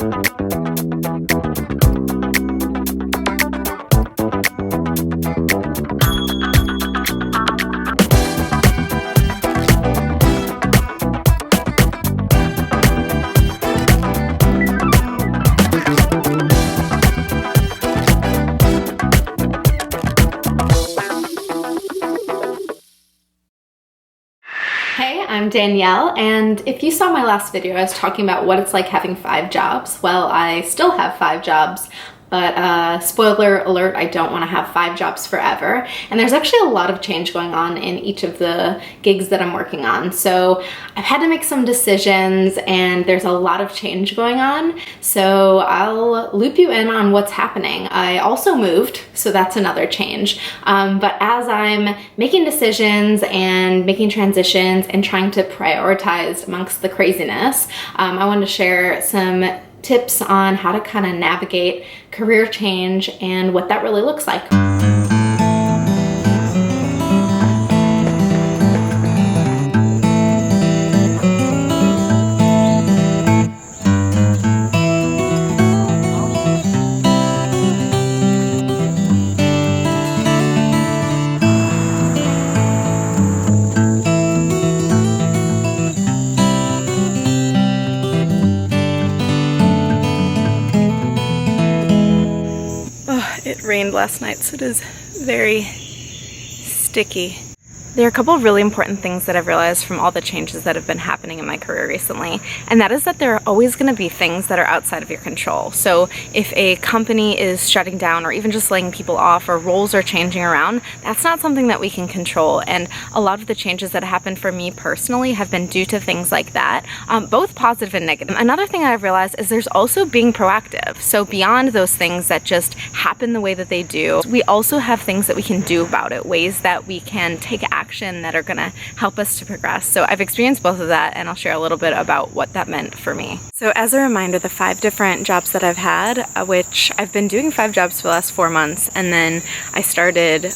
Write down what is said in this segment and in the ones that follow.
Hey, I'm Danielle, and if you saw my last video, I was talking about what it's like having 5 jobs. Well, I still have 5 jobs, but spoiler alert, I don't want to have 5 jobs forever. And there's actually a lot of change going on in each of the gigs that I'm working on. So I've had to make some decisions, and there's a lot of change going on. So I'll loop you in on what's happening. I also moved, so that's another change. But as I'm making decisions and making transitions and trying to prioritize amongst the craziness, I wanted to share some tips on how to kind of navigate career change and what that really looks like. It rained last night, so it is very sticky. There are a couple of really important things that I've realized from all the changes that have been happening in my career recently, and that is that there are always going to be things that are outside of your control. So if a company is shutting down or even just laying people off or roles are changing around, that's not something that we can control, and a lot of the changes that happened for me personally have been due to things like that, both positive and negative. Another thing I've realized is there's also being proactive. So beyond those things that just happen the way that they do, we also have things that we can do about it, ways that we can take action that are going to help us to progress. So I've experienced both of that, and I'll share a little bit about what that meant for me. So as a reminder, the 5 different jobs that I've had, which I've been doing 5 jobs for the last 4 months, and then I started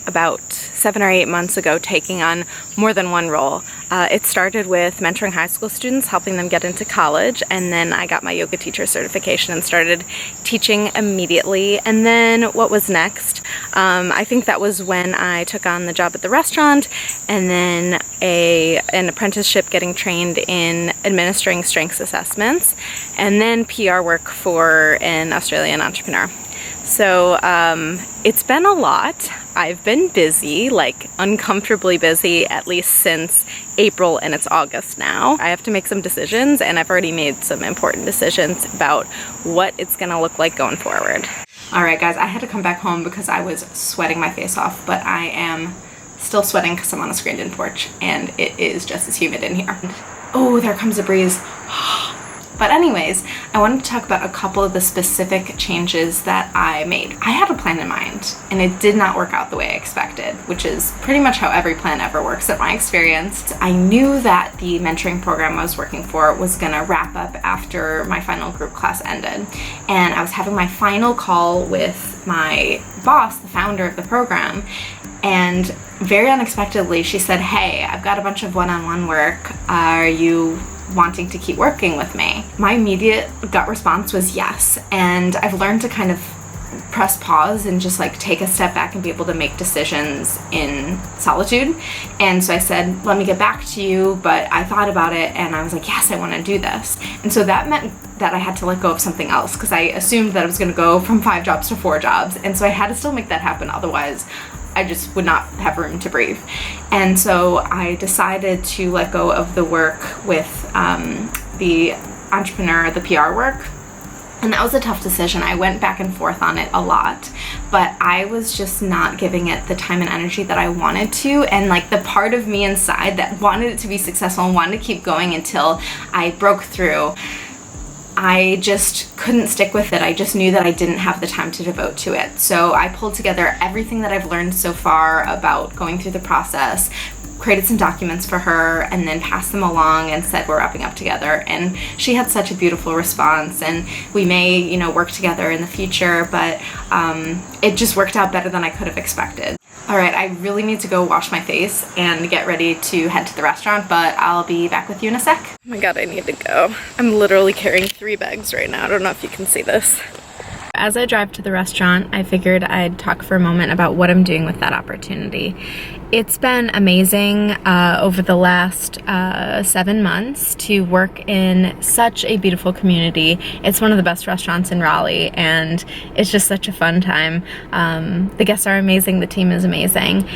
about 7 or 8 months ago taking on more than one role. It started with mentoring high school students, helping them get into college, and then I got my yoga teacher certification and started teaching immediately. And then what was next? I think that was when I took on the job at the restaurant, and then an apprenticeship getting trained in administering strengths assessments, and then PR work for an Australian entrepreneur. So it's been a lot. I've been busy, like uncomfortably busy, at least since April, and it's August now. I have to make some decisions, and I've already made some important decisions about what it's gonna look like going forward. All right, guys, I had to come back home because I was sweating my face off, but I am still sweating because I'm on a screened-in porch, and it is just as humid in here. Oh, there comes a breeze. But anyways, I wanted to talk about a couple of the specific changes that I made. I had a plan in mind, and it did not work out the way I expected, which is pretty much how every plan ever works in my experience. I knew that the mentoring program I was working for was gonna wrap up after my final group class ended. And I was having my final call with my boss, the founder of the program, and very unexpectedly she said, "Hey, I've got a bunch of one-on-one work. Are you wanting to keep working with me?" My immediate gut response was yes, and I've learned to kind of press pause and just like take a step back and be able to make decisions in solitude. And so I said, "Let me get back to you," but I thought about it and I was like, yes, I want to do this. And so that meant that I had to let go of something else, because I assumed that I was going to go from 5 jobs to 4 jobs, and so I had to still make that happen, otherwise I just would not have room to breathe. And so I decided to let go of the work with the entrepreneur, the PR work. And that was a tough decision. I went back and forth on it a lot, but I was just not giving it the time and energy that I wanted to. And like the part of me inside that wanted it to be successful and wanted to keep going until I broke through, I just couldn't stick with it. I just knew that I didn't have the time to devote to it. So I pulled together everything that I've learned so far about going through the process, created some documents for her and then passed them along and said we're wrapping up together, and she had such a beautiful response, and we may, you know, work together in the future, but it just worked out better than I could have expected. Alright, I really need to go wash my face and get ready to head to the restaurant, but I'll be back with you in a sec. Oh my god, I need to go. I'm literally carrying 3 bags right now. I don't know if you can see this. As I drive to the restaurant, I figured I'd talk for a moment about what I'm doing with that opportunity. It's been amazing over the last 7 months to work in such a beautiful community. It's one of the best restaurants in Raleigh, and it's just such a fun time. The guests are amazing, the team is amazing.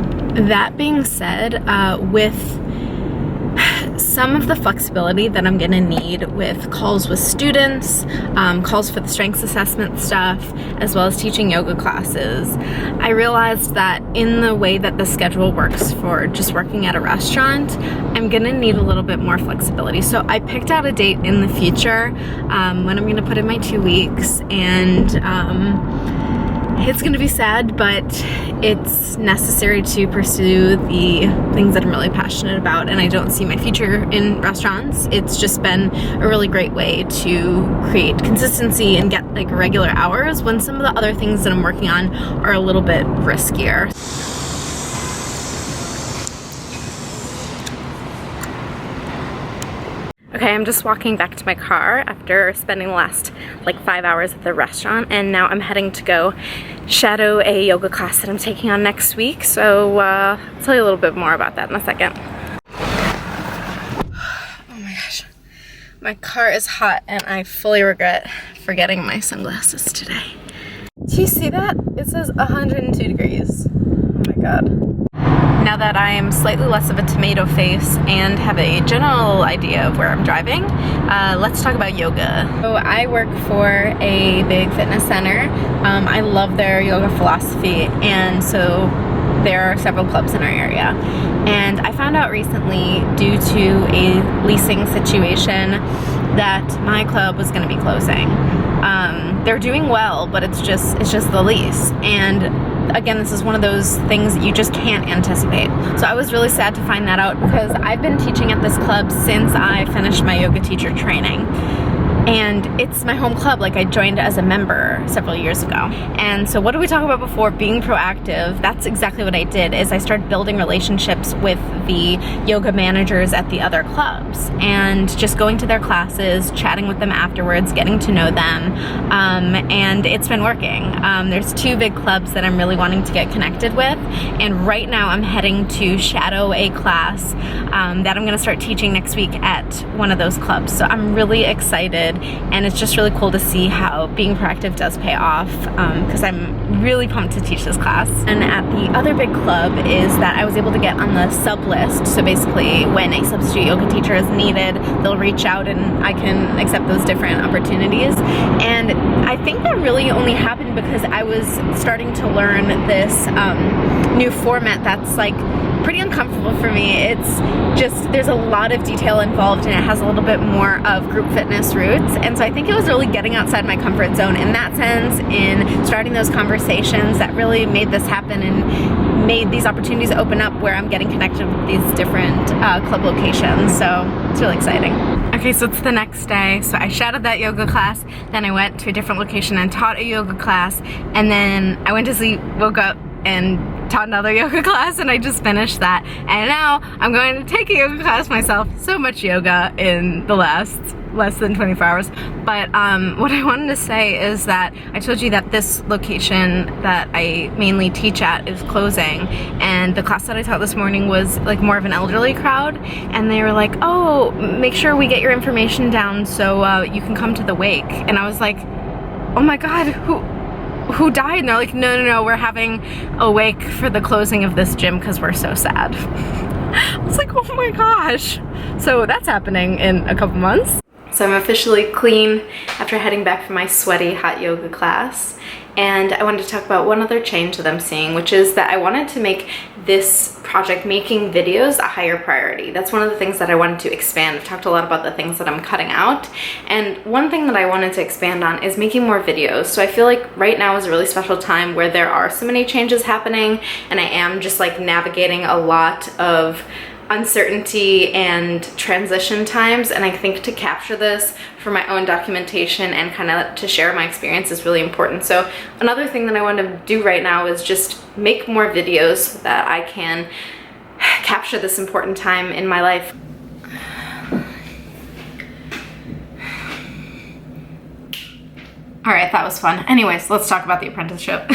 That being said, with some of the flexibility that I'm gonna need with calls with students, calls for the strengths assessment stuff, as well as teaching yoga classes, I realized that in the way that the schedule works for just working at a restaurant, I'm gonna need a little bit more flexibility. So I picked out a date in the future when I'm gonna put in my 2 weeks, and it's gonna be sad, but it's necessary to pursue the things that I'm really passionate about, and I don't see my future in restaurants. It's just been a really great way to create consistency and get like regular hours when some of the other things that I'm working on are a little bit riskier. Okay, I'm just walking back to my car after spending the last like 5 hours at the restaurant, and now I'm heading to go shadow a yoga class that I'm taking on next week. So I'll tell you a little bit more about that in a second. Oh my gosh, my car is hot and I fully regret forgetting my sunglasses today. Do you see that? It says 102 degrees. Oh my god. Now that I am slightly less of a tomato face and have a general idea of where I'm driving, let's talk about yoga. So I work for a big fitness center. I love their yoga philosophy, and so there are several clubs in our area. And I found out recently, due to a leasing situation, that my club was going to be closing. They're doing well, but it's just the lease. And again, this is one of those things that you just can't anticipate. So I was really sad to find that out, because I've been teaching at this club since I finished my yoga teacher training. And it's my home club. Like, I joined as a member several years ago. And so what did we talk about before? Being proactive. That's exactly what I did, is I started building relationships with the yoga managers at the other clubs and just going to their classes, chatting with them afterwards, getting to know them. And it's been working. There's 2 big clubs that I'm really wanting to get connected with. And right now I'm heading to shadow a class that I'm gonna start teaching next week at one of those clubs. So I'm really excited. And it's just really cool to see how being proactive does pay off, because I'm really pumped to teach this class. And at the other big club is that I was able to get on the sub list. So basically, when a substitute yoga teacher is needed, they'll reach out and I can accept those different opportunities. And I think that really only happened because I was starting to learn this new format that's like pretty uncomfortable for me. It's just, there's a lot of detail involved, and it has a little bit more of group fitness roots. And so I think it was really getting outside my comfort zone in that sense, in starting those conversations, that really made this happen and made these opportunities open up where I'm getting connected with these different club locations. So it's really exciting. Okay, so it's the next day. So I shadowed that yoga class, then I went to a different location and taught a yoga class, and then I went to sleep, woke up, and taught another yoga class, and I just finished that. And now I'm going to take a yoga class myself. So much yoga in the less than 24 hours. But what I wanted to say is that I told you that this location that I mainly teach at is closing, and the class that I taught this morning was like more of an elderly crowd, and they were like, oh, make sure we get your information down so you can come to the wake. And I was like, oh my god, who died? And they're like, no, we're having a wake for the closing of this gym because we're so sad. I was like, oh my gosh. So that's happening in a couple months. So I'm officially clean after heading back from my sweaty hot yoga class. And I wanted to talk about one other change that I'm seeing, which is that I wanted to make this project, making videos, a higher priority. That's one of the things that I wanted to expand. I've talked a lot about the things that I'm cutting out. And one thing that I wanted to expand on is making more videos. So I feel like right now is a really special time where there are so many changes happening, and I am just like navigating a lot of uncertainty and transition times, and I think to capture this for my own documentation and kind of to share my experience is really important. So another thing that I want to do right now is just make more videos so that I can capture this important time in my life. All right, that was fun. Anyways, let's talk about the apprenticeship.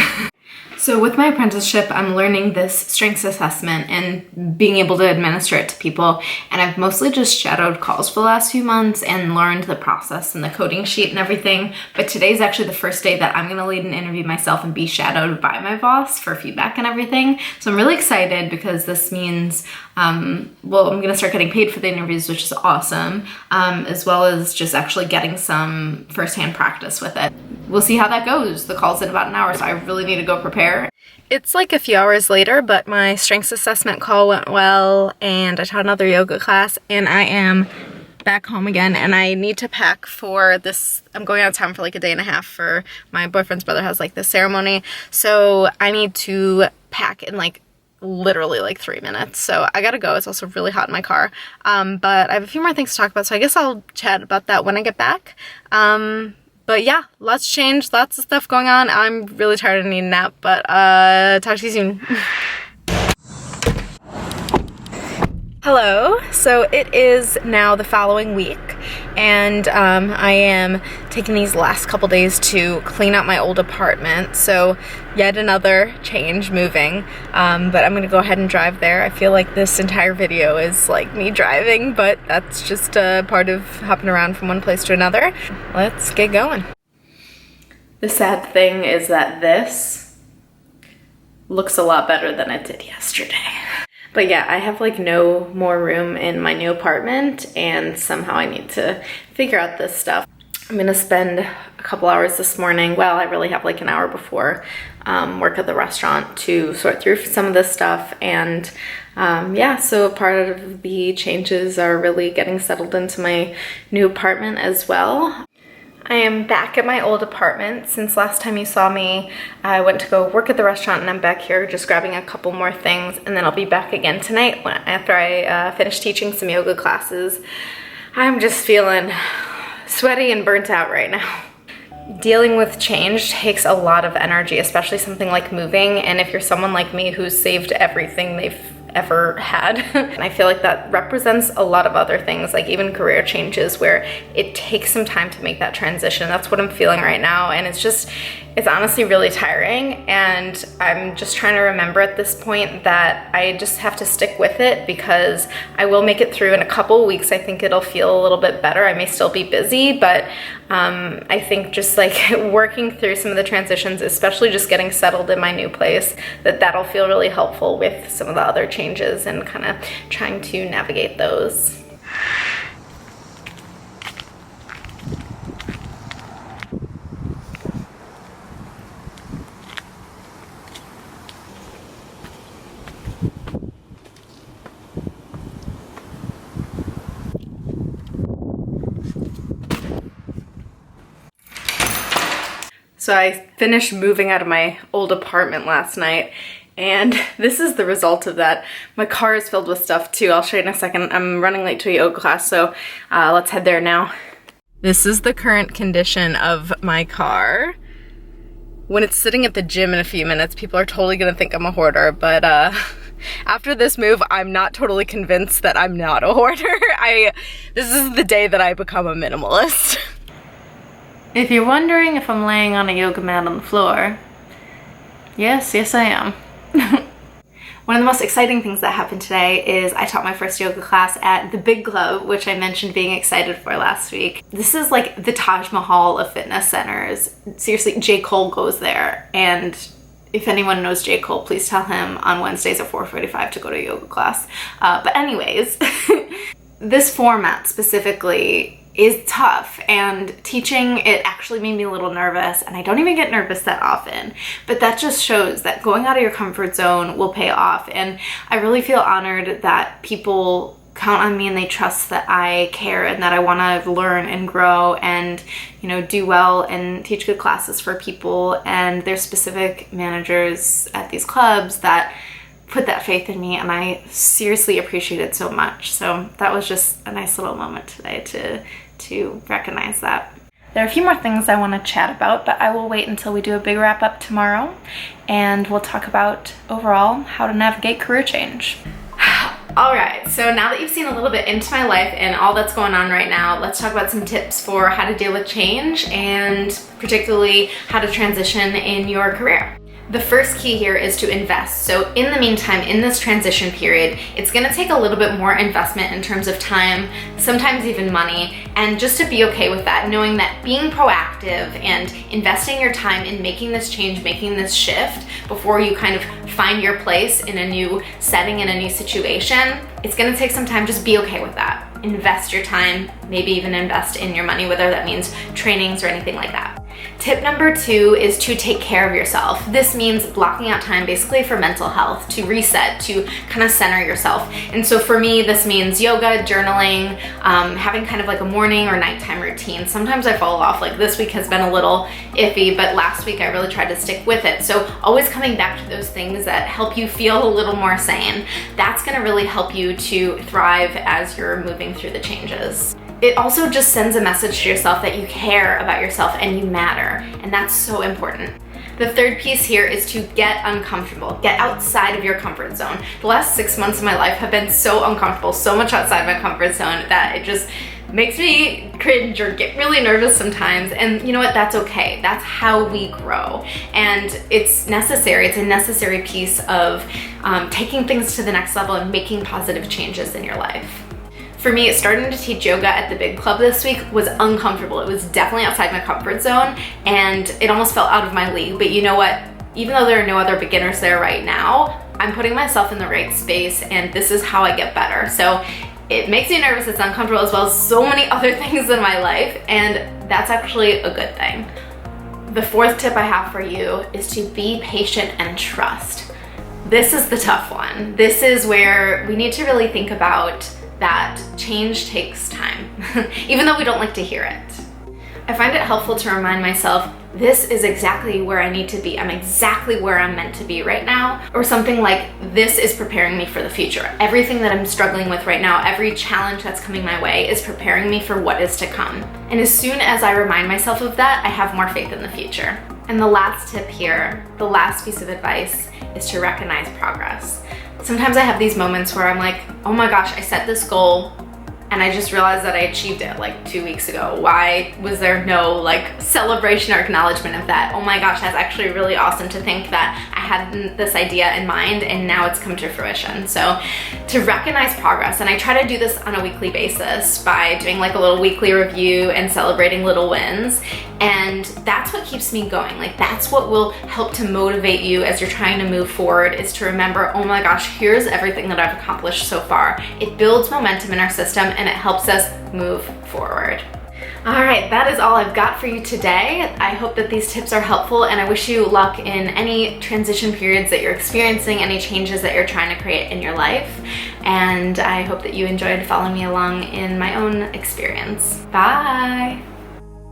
So with my apprenticeship, I'm learning this strengths assessment and being able to administer it to people. And I've mostly just shadowed calls for the last few months and learned the process and the coding sheet and everything. But today's actually the first day that I'm gonna lead an interview myself and be shadowed by my boss for feedback and everything. So I'm really excited because this means, well, I'm gonna start getting paid for the interviews, which is awesome, as well as just actually getting some firsthand practice with it. We'll see how that goes. The call's in about an hour, so I really need to go prepare. It's like a few hours later, but my strengths assessment call went well, and I taught another yoga class, and I am back home again, and I need to pack for this. I'm going out of town for like a day and a half for my boyfriend's brother has like this ceremony, so I need to pack in like literally like 3 minutes. So I gotta go. It's also really hot in my car. But I have a few more things to talk about, so I guess I'll chat about that when I get back. But yeah, lots changed, lots of stuff going on. I'm really tired and need a nap, but talk to you soon. Hello, so it is now the following week, and I am taking these last couple days to clean out my old apartment, so yet another change moving, but I'm gonna go ahead and drive there. I feel like this entire video is like me driving, but that's just a part of hopping around from one place to another. Let's get going. The sad thing is that this looks a lot better than it did yesterday. But yeah, I have like no more room in my new apartment, and somehow I need to figure out this stuff. I'm gonna spend a couple hours this morning, well, I really have like an hour before work at the restaurant to sort through some of this stuff. And yeah, so part of the changes are really getting settled into my new apartment as well. I am back at my old apartment. Since last time you saw me, I went to go work at the restaurant, and I'm back here just grabbing a couple more things, and then I'll be back again tonight after I finish teaching some yoga classes. I'm just feeling sweaty and burnt out right now. Dealing with change takes a lot of energy, especially something like moving, and if you're someone like me who's saved everything they've ever had. And I feel like that represents a lot of other things, like even career changes, where it takes some time to make that transition. That's what I'm feeling right now, and it's honestly really tiring, and I'm just trying to remember at this point that I just have to stick with it, because I will make it through in a couple weeks. I think it'll feel a little bit better. I may still be busy, but I think just like working through some of the transitions, especially just getting settled in my new place, that'll feel really helpful with some of the other changes and kind of trying to navigate those. So I finished moving out of my old apartment last night, and this is the result of that. My car is filled with stuff too. I'll show you in a second. I'm running late to a yoga class, so let's head there now. This is the current condition of my car. When it's sitting at the gym in a few minutes, people are totally gonna think I'm a hoarder, but after this move, I'm not totally convinced that I'm not a hoarder. This is the day that I become a minimalist. If you're wondering if I'm laying on a yoga mat on the floor, yes I am. One of the most exciting things that happened today is I taught my first yoga class at the Big Club, which I mentioned being excited for last week. This is like the Taj Mahal of fitness centers. Seriously, J. Cole goes there, and if anyone knows J. Cole, please tell him on Wednesdays at 4:45 to go to a yoga class. But anyways, this format specifically is tough, and teaching it actually made me a little nervous, and I don't even get nervous that often, but that just shows that going out of your comfort zone will pay off. And I really feel honored that people count on me and they trust that I care and that I want to learn and grow and, you know, do well and teach good classes for people. And there's specific managers at these clubs that put that faith in me, and I seriously appreciate it so much. So that was just a nice little moment today to recognize that. There are a few more things I want to chat about, but I will wait until we do a big wrap up tomorrow, and we'll talk about overall how to navigate career change. All right, so now that you've seen a little bit into my life and all that's going on right now, let's talk about some tips for how to deal with change and particularly how to transition in your career. The first key here is to invest. So in the meantime, in this transition period, it's gonna take a little bit more investment in terms of time, sometimes even money, and just to be okay with that, knowing that being proactive and investing your time in making this change, making this shift before you kind of find your place in a new setting, in a new situation, it's gonna take some time. Just be okay with that. Invest your time, maybe even invest in your money, whether that means trainings or anything like that. Tip number 2 is to take care of yourself. This means blocking out time basically for mental health, to reset, to kind of center yourself. And so for me, this means yoga, journaling, having kind of like a morning or nighttime routine. Sometimes I fall off, like this week has been a little iffy, but last week I really tried to stick with it. So always coming back to those things that help you feel a little more sane. That's gonna really help you to thrive as you're moving through the changes. It also just sends a message to yourself that you care about yourself and you matter, and that's so important. The third piece here is to get uncomfortable, get outside of your comfort zone. The last 6 months of my life have been so uncomfortable, so much outside my comfort zone that it just makes me cringe or get really nervous sometimes. And you know what, that's okay. That's how we grow. And it's necessary, it's a necessary piece of taking things to the next level and making positive changes in your life. For me, starting to teach yoga at the big club this week was uncomfortable. It was definitely outside my comfort zone and it almost felt out of my league. But you know what? Even though there are no other beginners there right now, I'm putting myself in the right space and this is how I get better. So it makes me nervous, it's uncomfortable, as well as so many other things in my life, and that's actually a good thing. The fourth tip I have for you is to be patient and trust. This is the tough one. This is where we need to really think about that change takes time, even though we don't like to hear it. I find it helpful to remind myself, this is exactly where I need to be. I'm exactly where I'm meant to be right now. Or something like, this is preparing me for the future. Everything that I'm struggling with right now, every challenge that's coming my way is preparing me for what is to come. And as soon as I remind myself of that, I have more faith in the future. And the last tip here, the last piece of advice, is to recognize progress. Sometimes I have these moments where I'm like, oh my gosh, I set this goal and I just realized that I achieved it like 2 weeks ago. Why was there no like celebration or acknowledgement of that? Oh my gosh, that's actually really awesome to think that I had this idea in mind and now it's come to fruition. So to recognize progress, and I try to do this on a weekly basis by doing like a little weekly review and celebrating little wins. And that's what keeps me going. Like that's what will help to motivate you as you're trying to move forward, is to remember, oh my gosh, here's everything that I've accomplished so far. It builds momentum in our system and it helps us move forward. All right, that is all I've got for you today. I hope that these tips are helpful and I wish you luck in any transition periods that you're experiencing, any changes that you're trying to create in your life. And I hope that you enjoyed following me along in my own experience. Bye.